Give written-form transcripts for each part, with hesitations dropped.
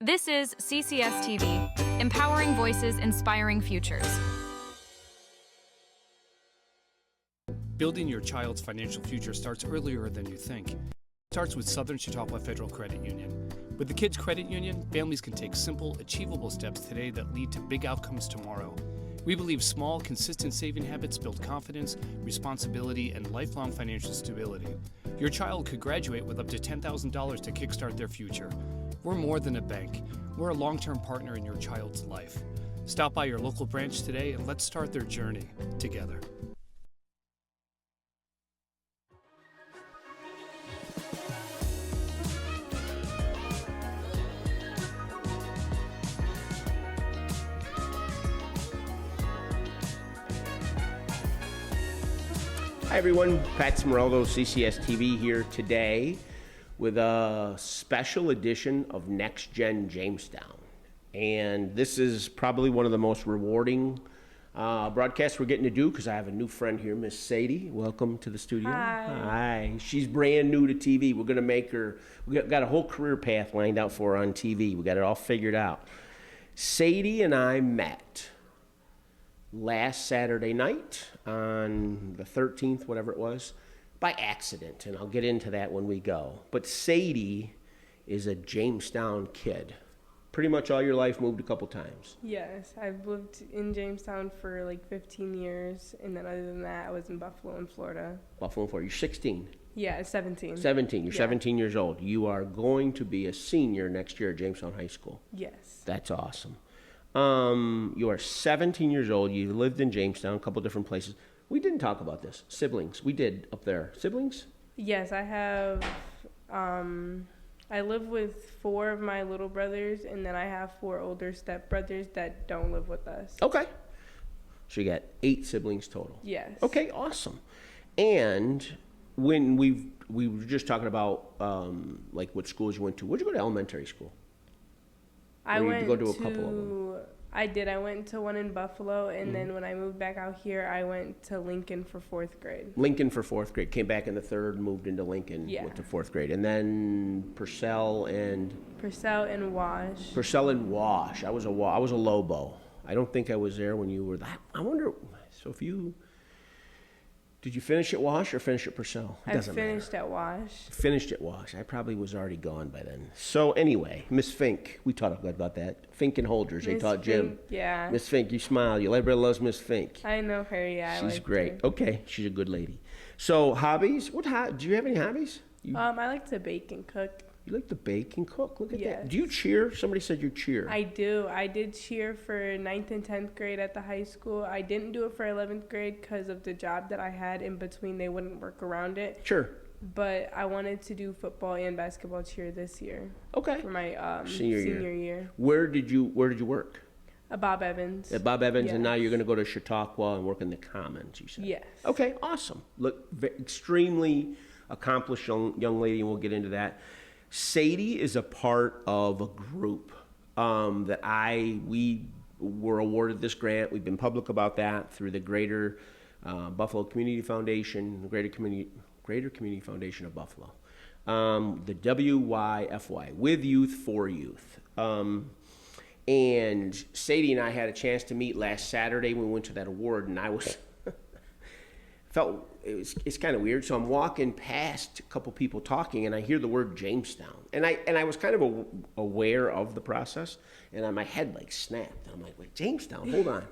This is CCS-TV, empowering voices, inspiring futures. Building your child's financial future starts earlier than you think. It starts with Southern Chautauqua Federal Credit Union. With the Kids Credit Union, families can take simple, achievable steps today that lead to big outcomes tomorrow. We believe small, consistent saving habits build confidence, responsibility, and lifelong financial stability. Your child could graduate with up to $10,000 to kickstart their future. We're more than a bank. We're a long-term partner in your child's life. Stop by your local branch today and let's start their journey together. Hi everyone, Pat Smeraldo, CCS-TV here today with a special edition of NextGen Jamestown. And this is probably one of the most rewarding broadcasts we're getting to do because I have a new friend here, Miss Sadie. Welcome to the studio. Hi. Hi. She's brand new to TV. We're going to make her, we got a whole career path lined out for her on TV. We got it all figured out. Sadie and I met last Saturday night on the 13th, whatever it was, by accident, and I'll get into that when we go. But Sadie is a Jamestown kid. Pretty much all your life, moved a couple times. Yes, I've lived in Jamestown for like 15 years, and then other than that, I was in Buffalo in Florida. Buffalo and Florida. You're 16. Yeah, 17. 17. You're Yeah. 17 years old. You are going to be a senior next year at Jamestown High School. Yes. That's awesome. You are 17 years old. You lived in Jamestown, a couple different places. We didn't talk about this. Siblings. We did up there. Siblings? Yes, I have, I live with 4 of my little brothers, and then I have 4 older stepbrothers that don't live with us. Okay. So you got 8 siblings total. Yes. Okay, awesome. And when we were just talking about like what schools you went to. Where'd you go to elementary school? I Or you went go to a couple of them? I did. I went to one in Buffalo, and then when I moved back out here, I went to Lincoln for 4th grade. Lincoln for 4th grade. Came back in the 3rd, moved into Lincoln, Yeah. went to 4th grade. And then Purcell and Wash. Purcell and Wash. I was a Lobo. I don't think I was there when you were that. I wonder, so if you, did you finish at Wash or finish at Purcell? It I doesn't finished matter. at Wash. Finished at Wash. I probably was already gone by then. So anyway, Miss Fink, we talked about that. Fink and Holders, they Miss taught Jim. Fink, yeah. Miss Fink, you smile. Everybody loves Miss Fink. I know her, yeah. I She's like great. her. Okay, she's a good lady. So hobbies? Do you have any hobbies? I like to bake and cook. You like to bake and cook? Look at that. Yes. Do you cheer? Somebody said you cheer. I do. I did cheer for 9th and 10th grade at the high school. I didn't do it for 11th grade because of the job that I had in between. They wouldn't work around it. Sure. But I wanted to do football and basketball cheer this year. Okay. For my Senior senior year. Where did you work? At Bob Evans. At Bob Evans, and Yes. now you're going to go to Chautauqua and work in the Commons, you said? Yes. Okay, awesome. Look, extremely accomplished young lady, and we'll get into that. Sadie is a part of a group that we were awarded this grant. We've been public about that through the Greater Buffalo Community Foundation, the Greater Community Foundation of Buffalo, the WYFY, With Youth for Youth. And Sadie and I had a chance to meet last Saturday when we went to that award, and I was it's kind of weird. So I'm walking past a couple people talking, and I hear the word Jamestown, and I was kind of aware of the process, and my head like snapped, and I'm like, wait, Jamestown, hold on.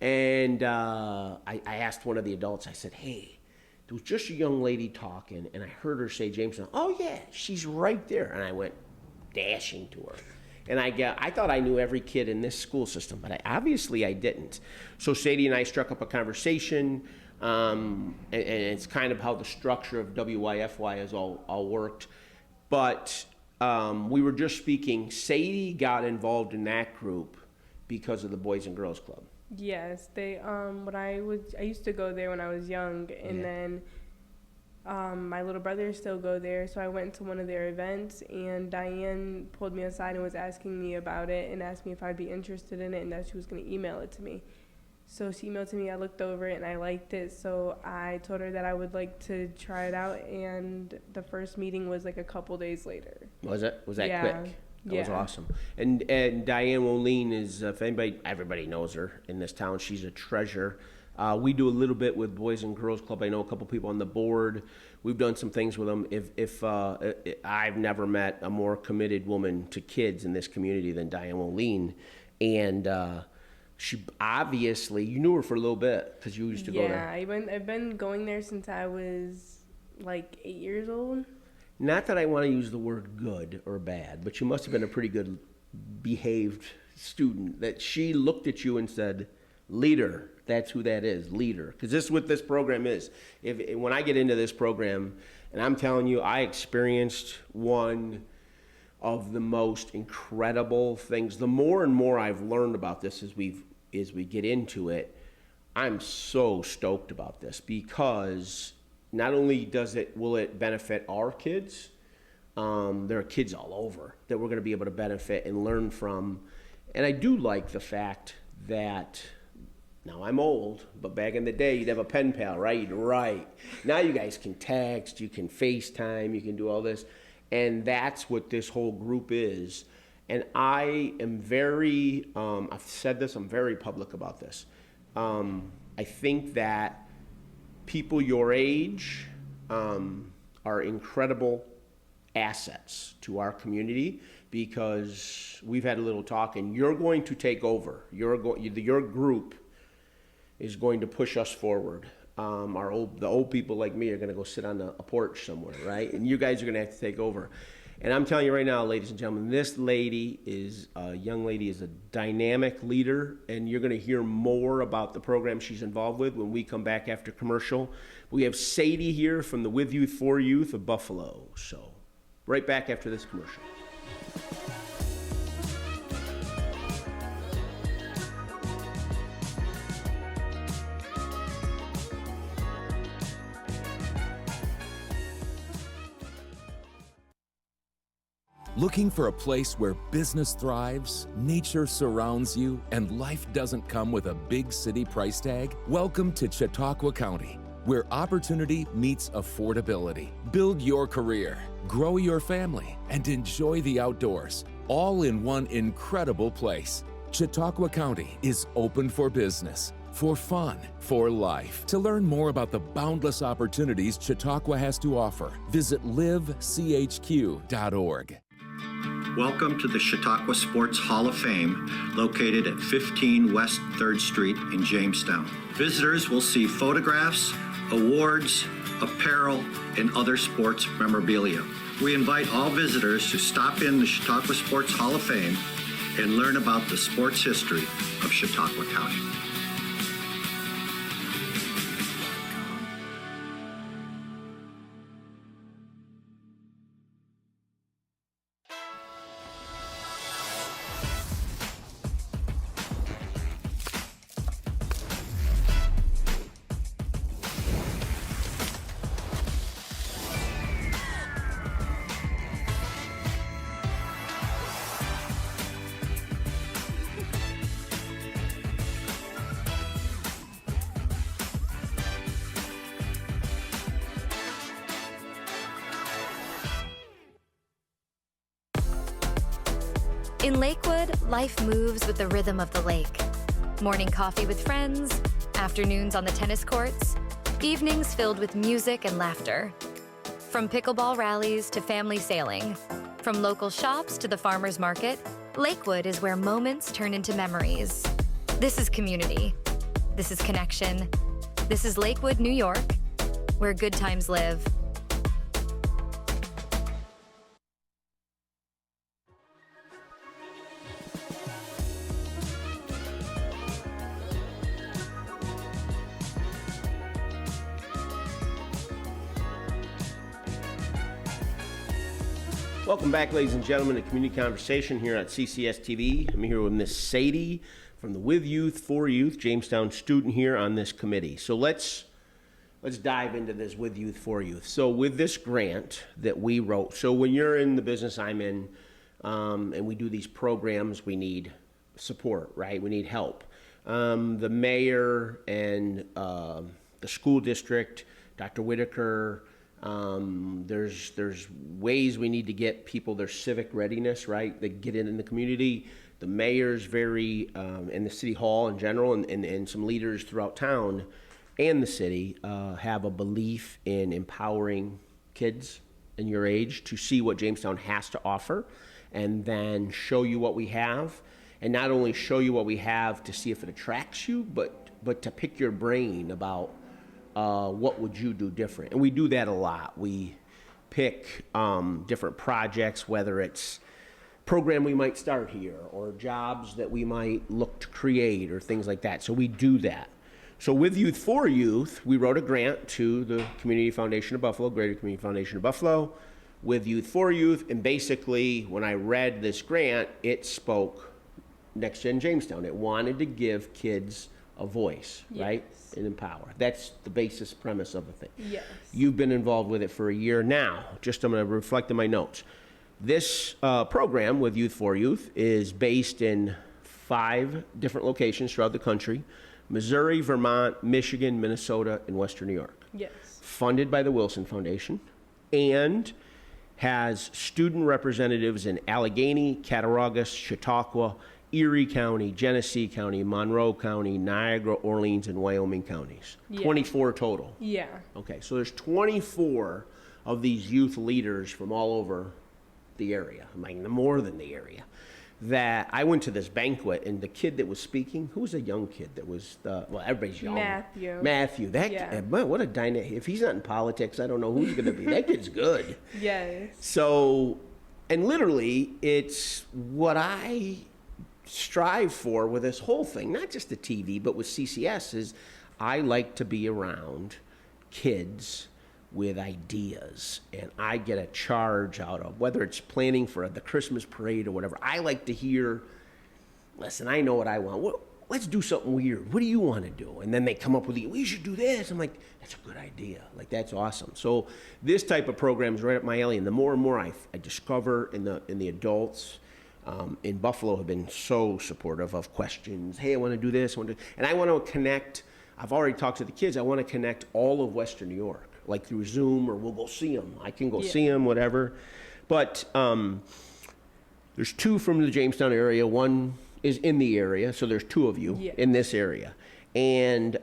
And I asked one of the adults, I said, hey, there was just a young lady talking, and I heard her say Jamestown. Oh yeah, she's right there. And I went dashing to her. And I thought I knew every kid in this school system, but obviously I didn't. So Sadie and I struck up a conversation, and it's kind of how the structure of WYFY has all worked. But we were just speaking, Sadie got involved in that group because of the Boys and Girls Club. Yes, they I used to go there when I was young, and then my little brothers still go there, so I went to one of their events, and Diane pulled me aside and was asking me about it and asked me if I'd be interested in it and that she was going to email it to me. So she emailed to me, I looked over it, and I liked it, so I told her that I would like to try it out, and the first meeting was like a couple days later. Was that yeah. quick? That was Yeah. awesome. And Diane Woleen is, if everybody knows her in this town. She's a treasure. We do a little bit with Boys and Girls Club. I know a couple people on the board. We've done some things with them. I've never met a more committed woman to kids in this community than Diane Woleen. And she obviously, you knew her for a little bit because you used to go there. Yeah, I've been going there since I was like 8 years old. Not that I want to use the word good or bad, but you must have been a pretty good behaved student, that she looked at you and said, leader. That's who that is, leader. Because this is what this program is. When I get into this program, and I'm telling you, I experienced one of the most incredible things. The more and more I've learned about this as we get into it, I'm so stoked about this, because not only will it benefit our kids, there are kids all over that we're going to be able to benefit and learn from. And I do like the fact that, now I'm old, but back in the day, you'd have a pen pal, right? You'd write. Now you guys can text, you can FaceTime, you can do all this. And that's what this whole group is. And I am very, I've said this, I'm very public about this. I think that people your age are incredible assets to our community, because we've had a little talk, and you're going to take over. Your group is going to push us forward. The old people like me are going to go sit on a porch somewhere, right? And you guys are going to have to take over. And I'm telling you right now, ladies and gentlemen, this young lady is a dynamic leader, and you're going to hear more about the program she's involved with when we come back after commercial. We have Sadie here from the With Youth for Youth of Buffalo. So right back after this commercial. Looking for a place where business thrives, nature surrounds you, and life doesn't come with a big city price tag? Welcome to Chautauqua County, where opportunity meets affordability. Build your career, grow your family, and enjoy the outdoors, all in one incredible place. Chautauqua County is open for business, for fun, for life. To learn more about the boundless opportunities Chautauqua has to offer, visit livechq.org. Welcome to the Chautauqua Sports Hall of Fame, located at 15 West 3rd Street in Jamestown. Visitors will see photographs, awards, apparel, and other sports memorabilia. We invite all visitors to stop in the Chautauqua Sports Hall of Fame and learn about the sports history of Chautauqua County. In Lakewood, life moves with the rhythm of the lake. Morning coffee with friends, afternoons on the tennis courts, evenings filled with music and laughter. From pickleball rallies to family sailing, from local shops to the farmer's market, Lakewood is where moments turn into memories. This is community. This is connection. This is Lakewood, New York, where good times live. Welcome back, ladies and gentlemen, to Community Conversation here at CCS-TV. I'm here with Miss Sadie from the With Youth for Youth, Jamestown student here on this committee. So let's dive into this With Youth for Youth. So with this grant that we wrote, so when you're in the business I'm in, and we do these programs, we need support, right? We need help. The mayor and the school district, Dr. Whitaker, There's ways we need to get people their civic readiness, right? They get in the community. The mayor's very, and the city hall in general, and some leaders throughout town and the city have a belief in empowering kids in your age to see what Jamestown has to offer, and then show you what we have. And not only show you what we have to see if it attracts you, but to pick your brain about what would you do different. And we do that a lot. We pick different projects, whether it's program we might start here or jobs that we might look to create or things like that. So we do that. So with Youth for Youth, we wrote a grant to the Community Foundation of Buffalo, Greater Community Foundation of Buffalo, with Youth for Youth. And basically, when I read this grant, it spoke NextGen Jamestown. It wanted to give kids a voice, right? And empower. That's the basis premise of the thing. Yes. You've been involved with it for a year now. I'm going to reflect in my notes. This program with Youth for Youth is based in 5 different locations throughout the country: Missouri, Vermont, Michigan, Minnesota, and Western New York. Yes. Funded by the Wilson Foundation, and has student representatives in Allegheny, Cattaraugus, Chautauqua, Erie County, Genesee County, Monroe County, Niagara, Orleans, and Wyoming counties. Yeah. 24 total. Yeah. Okay, so there's 24 of these youth leaders from all over the area, I mean, more than the area, that I went to this banquet, and the kid that was speaking, who was a young kid that was, well, everybody's young. Matthew. That kid, man, what a dynamic. If he's not in politics, I don't know who he's going to be. That kid's good. Yes. So, and literally, it's what I strive for with this whole thing, not just the TV, but with CCS, is I like to be around kids with ideas, and I get a charge out of, whether it's planning for the Christmas parade or whatever. I like to hear, listen, I know what I want. Let's do something weird. What do you want to do? And then they come up with, we should do this. I'm like, that's a good idea. Like, that's awesome. So this type of program is right up my alley, and the more and more I discover in the adults in Buffalo have been so supportive of questions. Hey, I want to do this. And I want to connect. I've already talked to the kids. I want to connect all of Western New York, like through Zoom, or we'll go see them. I can go see them, whatever. But there's 2 from the Jamestown area. 1 is in the area, so there's 2 of you in this area. And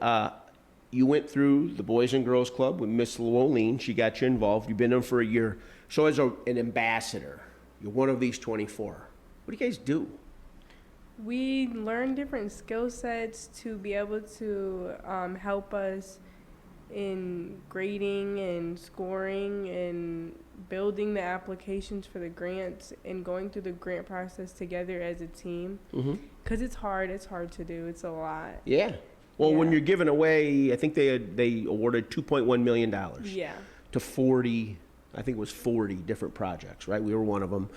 you went through the Boys and Girls Club with Miss Llewellyn. She got you involved. You've been in for a year. So as an ambassador, you're one of these 24. What do you guys do? We learn different skill sets to be able to help us in grading and scoring and building the applications for the grants and going through the grant process together as a team. Because it's hard to do. It's a lot. Yeah. Well, when you're giving away, I think they awarded $2.1 million to 40, I think it was 40 different projects, right? We were one of them.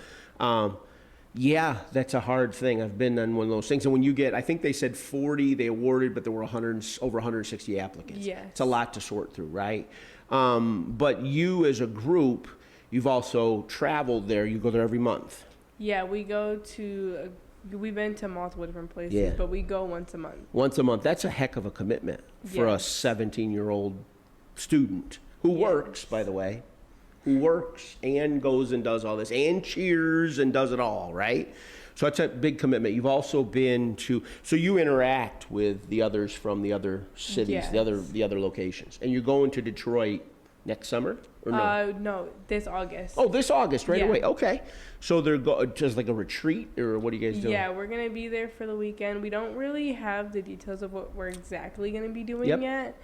Yeah, that's a hard thing. I've been on one of those things. And when you get, I think they said 40 they awarded, but there were over 160 applicants. Yes. It's a lot to sort through, right? But you as a group, you've also traveled there. You go there every month. Yeah, we've been to multiple different places, but we go once a month. Once a month. That's a heck of a commitment for a 17-year-old student who works, by the way. Who works and goes and does all this and cheers and does it all, right? So that's a big commitment. You've also been to, so you interact with the others from the other cities, the other locations, and you're going to Detroit next summer, or no? No, this August. Oh, this August, right away. Okay, so they're just like a retreat, or what are you guys doing? Yeah, we're gonna be there for the weekend. We don't really have the details of what we're exactly gonna be doing yet.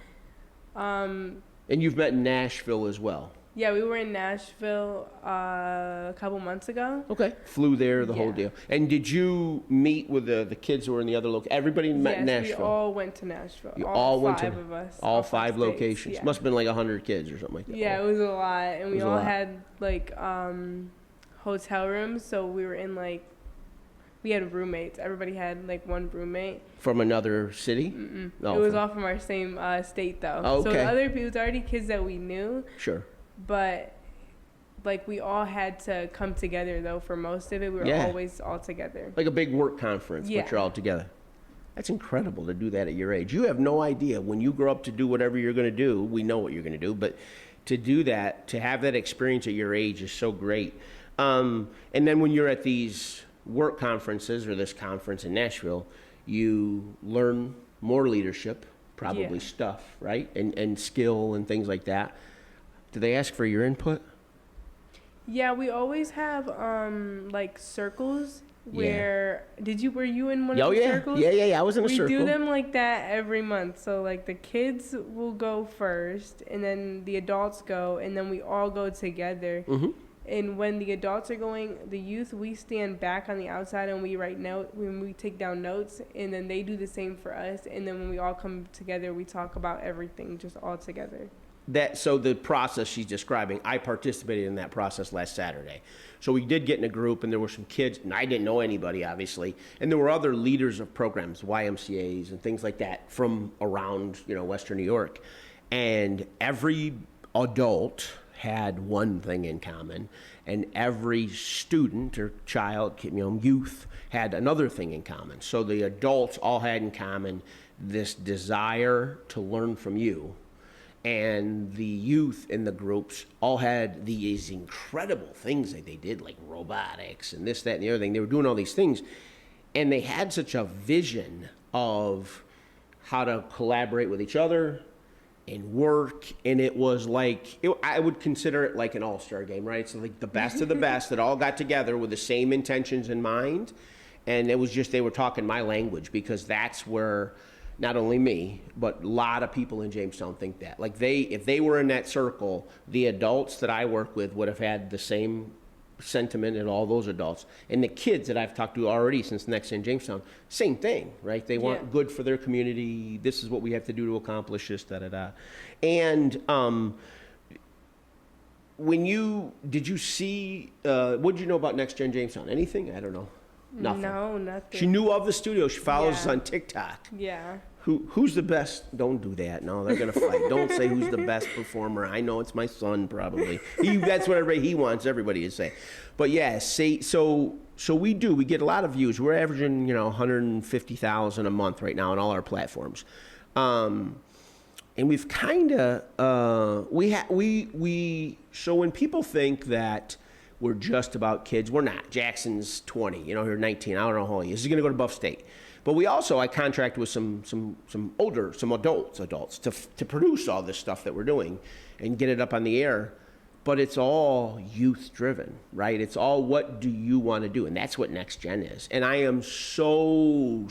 And you've met in Nashville as well. Yeah, we were in Nashville a couple months ago. Okay. Flew there, the whole deal. And did you meet with the kids who were in the other locations? Everybody met in Nashville? Yes, we all went to Nashville. You all went 5 of us. All 5 locations. Yeah. Must have been like 100 kids or something like that. Yeah, it was a lot. And we all had like hotel rooms. So we were in we had roommates. Everybody had like one roommate. From another city? No, it was all from our same state though. Oh, okay. So it was already kids that we knew. Sure. But like we all had to come together though for most of it. We were always all together. Like a big work conference, but you're all together. That's incredible to do that at your age. You have no idea when you grow up to do whatever you're going to do. We know what you're going to do, but to do that, to have that experience at your age is so great. And then when you're at these work conferences or this conference in Nashville, you learn more leadership, probably stuff, right? And skill and things like that. Do they ask for your input? Yeah, we always have like circles where were you in one of the circles? Yeah, I was in a circle. We do them like that every month. So like the kids will go first, and then the adults go, and then we all go together. Mm-hmm. And when the adults are going, the youth, we stand back on the outside and we when we take down notes, and then they do the same for us. And then when we all come together, we talk about everything just all together. So the process she's describing, I participated in that process last Saturday. So we did get in a group, and there were some kids, and I didn't know anybody, obviously, and there were other leaders of programs, YMCAs and things like that from around, Western New York. And every adult had one thing in common, and every student or child, youth, had another thing in common. So the adults all had in common this desire to learn from you. And the youth in the groups all had these incredible things that they did, like robotics and this, that, and the other thing. They were doing all these things. And they had such a vision of how to collaborate with each other and work. And it was like, I would consider it like an all-star game, right? So like the best of the best that all got together with the same intentions in mind. And it was just, they were talking my language, because that's where not only me, but a lot of people in Jamestown think that. Like if they were in that circle, the adults that I work with would have had the same sentiment and all those adults. And the kids that I've talked to already since NextGen Jamestown, same thing, right? They want good for their community. This is what we have to do to accomplish this, da-da-da. And did you see, what did you know about NextGen Jamestown? Anything? I don't know. Nothing. No, nothing. She knew of the studio. She follows us on TikTok. Yeah. Who's the best? Don't do that. No, they're going to fight. Don't say who's the best performer. I know it's my son, probably. That's what he wants everybody to say. But yeah, so we get a lot of views. We're averaging, 150,000 a month right now on all our platforms. And we've kind of, so when people think that we're just about kids, we're not. Jackson's 20, you're 19. I don't know how old he is. He's going to go to Buff State. But I contract with some adults to produce all this stuff that we're doing and get it up on the air. But it's all youth driven, right? It's all, what do you want to do? And that's what NextGen is. And I am so.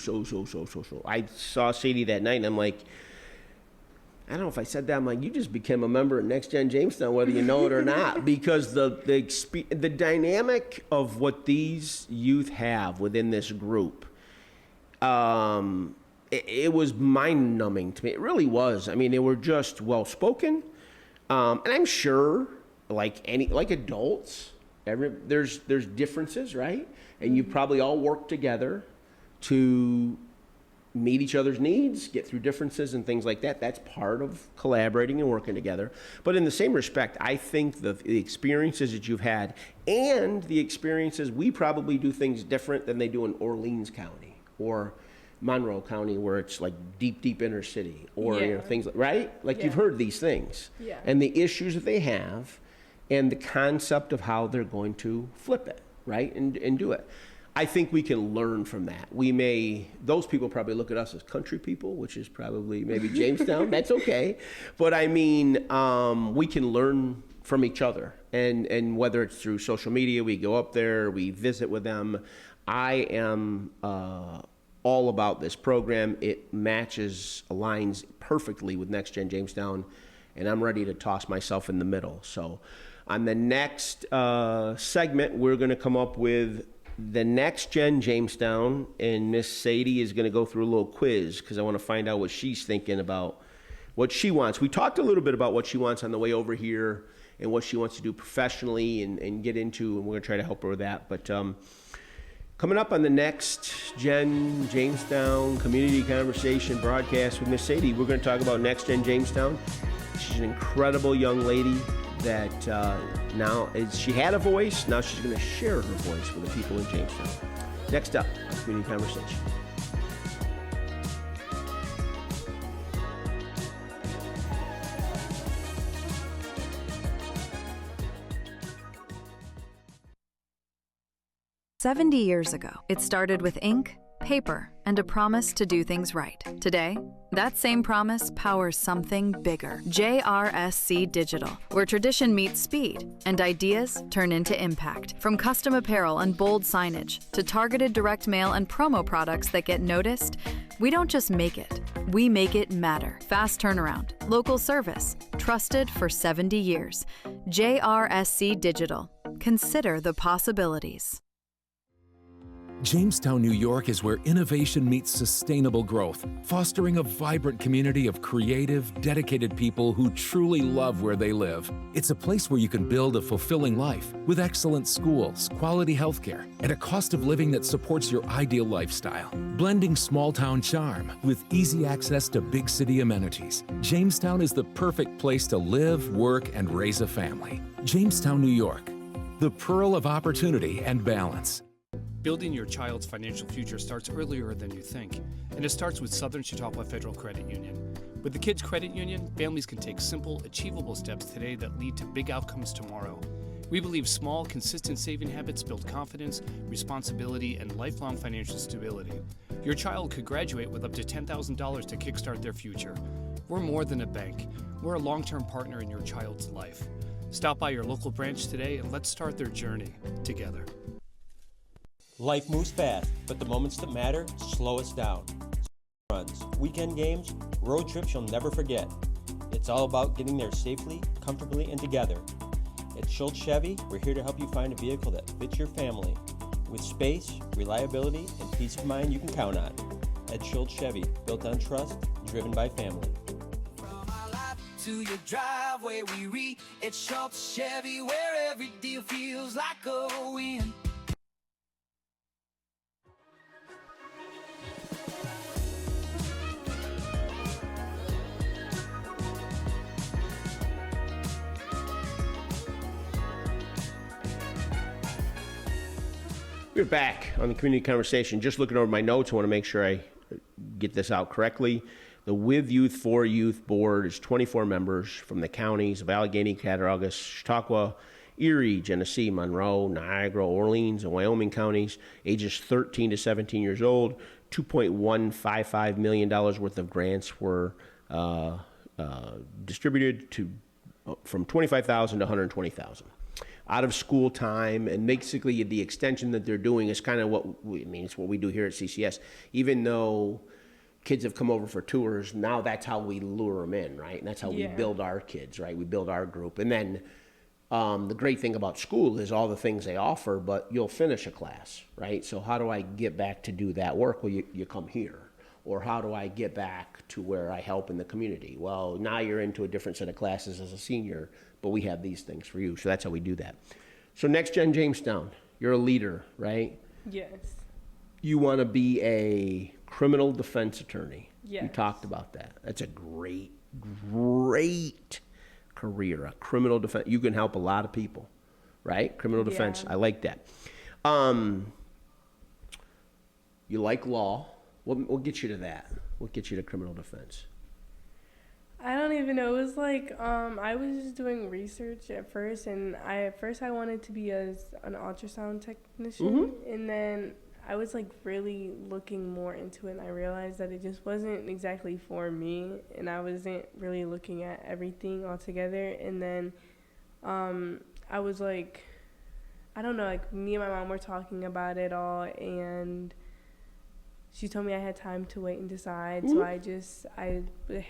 I saw Sadie that night, and I'm like, I don't know if I said that. I'm like, you just became a member of NextGen Jamestown, whether you know it or not, because the dynamic of what these youth have within this group, it was mind-numbing to me. It really was. I mean, they were just well-spoken, and I'm sure, like adults, there's differences, right? And you probably all work together to meet each other's needs, get through differences and things like that. That's part of collaborating and working together. But in the same respect, I think the experiences that you've had and the experiences, we probably do things different than they do in Orleans County or Monroe County, where it's like deep inner city, or things like, right? Like you've heard these things and the issues that they have and the concept of how they're going to flip it, right? And do it. I think we can learn from that. Those people probably look at us as country people, which is probably maybe Jamestown. That's okay. But I mean, we can learn from each other. And whether it's through social media, we go up there, we visit with them. I am all about this program. It aligns perfectly with NextGen Jamestown, and I'm ready to toss myself in the middle. So on the next segment, we're going to come up with the NextGen Jamestown, and Miss Sadie is going to go through a little quiz because I want to find out what she's thinking about, what she wants. We talked a little bit about what she wants on the way over here and what she wants to do professionally and get into, and we're going to try to help her with that. But coming up on the NextGen Jamestown Community Conversation broadcast with Miss Sadie, we're going to talk about NextGen Jamestown. She's an incredible young lady that she had a voice. Now she's going to share her voice with the people in Jamestown. Next up, Community Conversation. 70 years ago, it started with ink, paper, and a promise to do things right. Today, that same promise powers something bigger. JRSC Digital, where tradition meets speed and ideas turn into impact. From custom apparel and bold signage to targeted direct mail and promo products that get noticed, we don't just make it, we make it matter. Fast turnaround, local service, trusted for 70 years. JRSC Digital. Consider the possibilities. Jamestown, New York is where innovation meets sustainable growth, fostering a vibrant community of creative, dedicated people who truly love where they live. It's a place where you can build a fulfilling life with excellent schools, quality healthcare, and a cost of living that supports your ideal lifestyle. Blending small-town charm with easy access to big city amenities, Jamestown is the perfect place to live, work, and raise a family. Jamestown, New York, the pearl of opportunity and balance. Building your child's financial future starts earlier than you think, and it starts with Southern Chautauqua Federal Credit Union. With the Kids Credit Union, families can take simple, achievable steps today that lead to big outcomes tomorrow. We believe small, consistent saving habits build confidence, responsibility, and lifelong financial stability. Your child could graduate with up to $10,000 to kickstart their future. We're more than a bank. We're a long-term partner in your child's life. Stop by your local branch today and let's start their journey together. Life moves fast, but the moments that matter slow us down. Runs, weekend games, road trips you'll never forget. It's all about getting there safely, comfortably, and together. At Schultz Chevy, we're here to help you find a vehicle that fits your family with space, reliability, and peace of mind you can count on. At Schultz Chevy, built on trust, driven by family. From our lot to your driveway, we reach at Schultz Chevy, where every deal feels like a win. We're back on the community conversation. Just looking over my notes, I want to make sure I get this out correctly. The With Youth for Youth Board is 24 members from the counties of Allegheny, Cattaraugus, Chautauqua, Erie, Genesee, Monroe, Niagara, Orleans, and Wyoming counties, ages 13 to 17 years old. $2.155 million worth of grants were distributed to from $25,000 to $120,000. Out of school time, and basically the extension that they're doing is kind of it's what we do here at CCS. Even though kids have come over for tours, now that's how we lure them in, right? And that's how we build our kids, right? We build our group. And then the great thing about school is all the things they offer, but you'll finish a class, right? So how do I get back to do that work? Well, you come here. Or how do I get back to where I help in the community? Well, now you're into a different set of classes as a senior, but we have these things for you. So that's how we do that. So NextGen Jamestown, you're a leader, right? Yes. You want to be a criminal defense attorney. Yes. You talked about that. That's a great career, a criminal defense. You can help a lot of people, right? Criminal defense. I like that. You like law. We'll get you to that. We'll get you to criminal defense. I don't even know. It was like I was just doing research at first, and I wanted to be an ultrasound technician, and then I was like really looking more into it, and I realized that it just wasn't exactly for me, and I wasn't really looking at everything all together. And then I was like, I don't know, like me and my mom were talking about it all, and she told me I had time to wait and decide. So I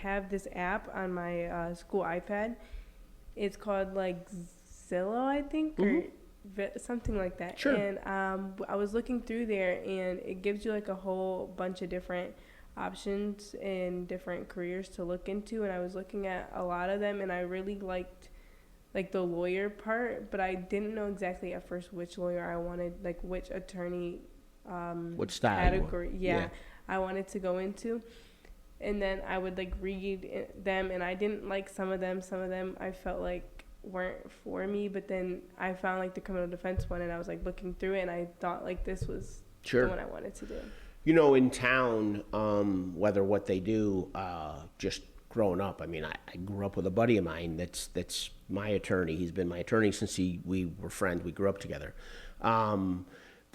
have this app on my school iPad. It's called like Zillow, I think, or something like that. Sure. And I was looking through there, and it gives you like a whole bunch of different options and different careers to look into. And I was looking at a lot of them, and I really liked like the lawyer part, but I didn't know exactly at first which lawyer I wanted, like which attorney what style category I wanted to go into. And then I would like read them, and I didn't like some of them I felt like weren't for me, but then I found like the criminal defense one, and I was like looking through it, and I thought like this was the one I wanted to do. You know, in town, whether what they do, just growing up, I mean, I grew up with a buddy of mine that's my attorney. He's been my attorney since we were friends. We grew up together.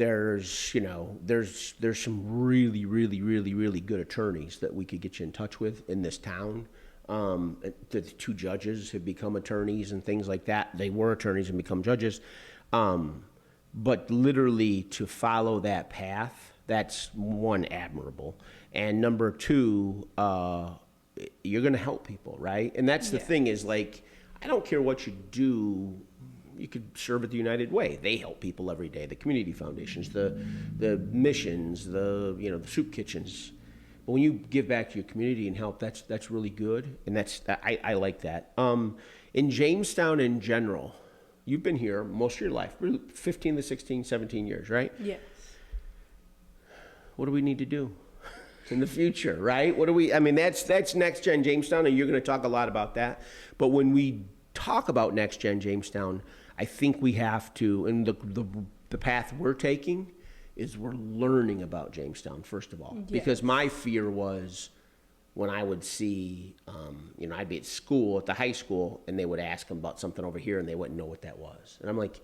There's, you know, there's some really, really, really, really good attorneys that we could get you in touch with in this town. The two judges have become attorneys and things like that. They were attorneys and become judges. But literally to follow that path, that's one, admirable. And number two, you're going to help people, right? And that's the thing is, like, I don't care what you do. You could serve at the United Way. They help people every day. The community foundations, the missions, the soup kitchens. But when you give back to your community and help, that's really good, and I like that. In Jamestown in general, you've been here most of your life, 15 to 16, 17 years, right? Yes. What do we need to do in the future, right? That's NextGen Jamestown, and you're going to talk a lot about that. But when we talk about NextGen Jamestown, I think we have to, and the path we're taking is we're learning about Jamestown, first of all. Yes. Because my fear was when I would see, I'd be at school, at the high school, and they would ask them about something over here, and they wouldn't know what that was. And I'm like,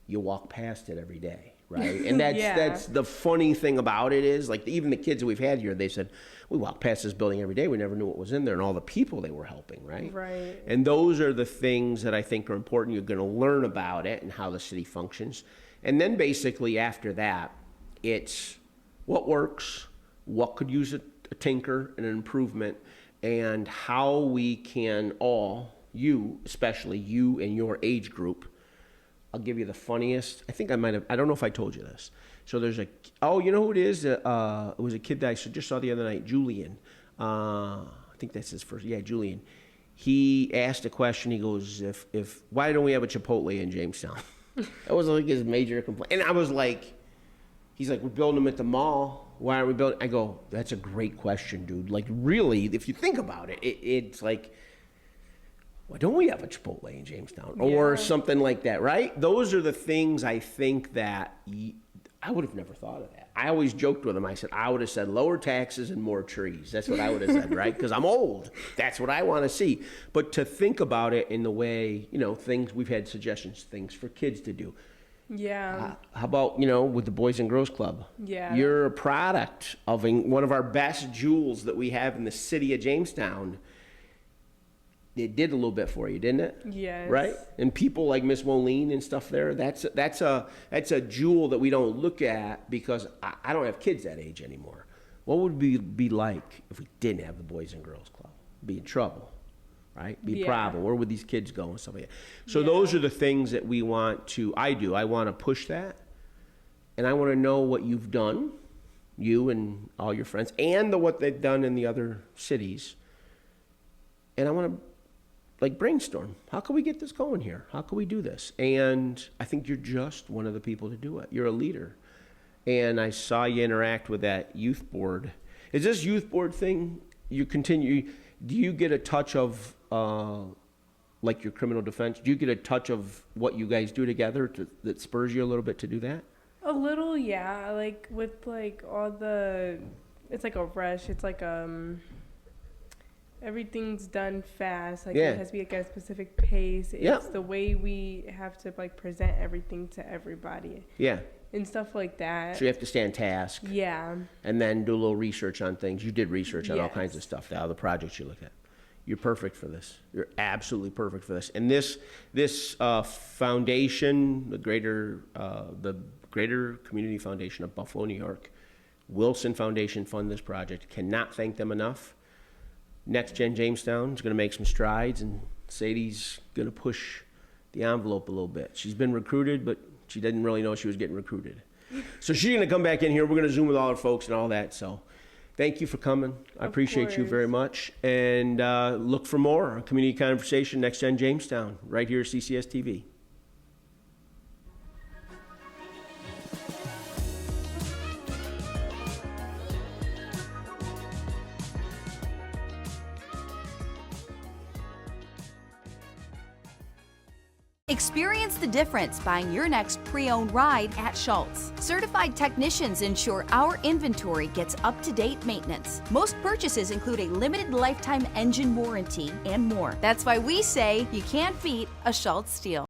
you walk past it every day, right? And that's the funny thing about it is, like, even the kids that we've had here, they said, we walk past this building every day, we never knew what was in there, and all the people they were helping, right? Right. And those are the things that I think are important. You're going to learn about it and how the city functions. And then basically after that, it's what works, what could use a tinker and an improvement, and how we can all, you, especially you and your age group. I'll give you the funniest. I think I don't know if I told you this. So there's you know who it is? It was a kid that I just saw the other night, Julian. I think that's his first. Yeah, Julian. He asked a question. He goes, why don't we have a Chipotle in Jamestown? That was like his major complaint. And I was like, he's like, we're building them at the mall. Why aren't we building? I go, that's a great question, dude. Like, really, if you think about it, it's like, why don't we have a Chipotle in Jamestown or something like that, right? Those are the things I think that I would have never thought of that. I always joked with him. I said, I would have said lower taxes and more trees. That's what I would have said, right? Because I'm old. That's what I want to see. But to think about it in the way, things, we've had suggestions, things for kids to do. Yeah. How about, with the Boys and Girls Club? Yeah. You're a product of one of our best jewels that we have in the city of Jamestown. It did a little bit for you, didn't it? Yes. Right? And people like Miss Moline and stuff there, that's a jewel that we don't look at because I don't have kids that age anymore. What would we be like if we didn't have the Boys and Girls Club? Be in trouble, right? Be a problem. Where would these kids go and stuff like that? So those are the things that we want to, I want to push that. And I want to know what you've done, you and all your friends, and what they've done in the other cities. And I want to brainstorm. How can we get this going here? How can we do this? And I think you're just one of the people to do it. You're a leader. And I saw you interact with that youth board. Is this youth board thing, do you get a touch of, your criminal defense? Do you get a touch of what you guys do together that spurs you a little bit to do that? A little, yeah. Like, with, all the, it's like a rush. It's like, everything's done fast. It has to be at a specific pace. It's the way we have to present everything to everybody. Yeah. And stuff like that. So you have to stay on task. Yeah. And then do a little research on things. You did research on all kinds of stuff, all the projects you look at. You're perfect for this. You're absolutely perfect for this. And this foundation, the Greater Community Foundation of Buffalo, New York, Wilson Foundation fund this project. Cannot thank them enough. NextGen Jamestown is going to make some strides, and Sadie's going to push the envelope a little bit. She's been recruited, but she didn't really know she was getting recruited. So she's going to come back in here. We're going to Zoom with all our folks and all that. So thank you for coming. I appreciate you very much. And look for more Community Conversation, NextGen Jamestown, right here at CCS-TV. Experience the difference buying your next pre-owned ride at Schultz. Certified technicians ensure our inventory gets up-to-date maintenance. Most purchases include a limited lifetime engine warranty and more. That's why we say you can't beat a Schultz deal.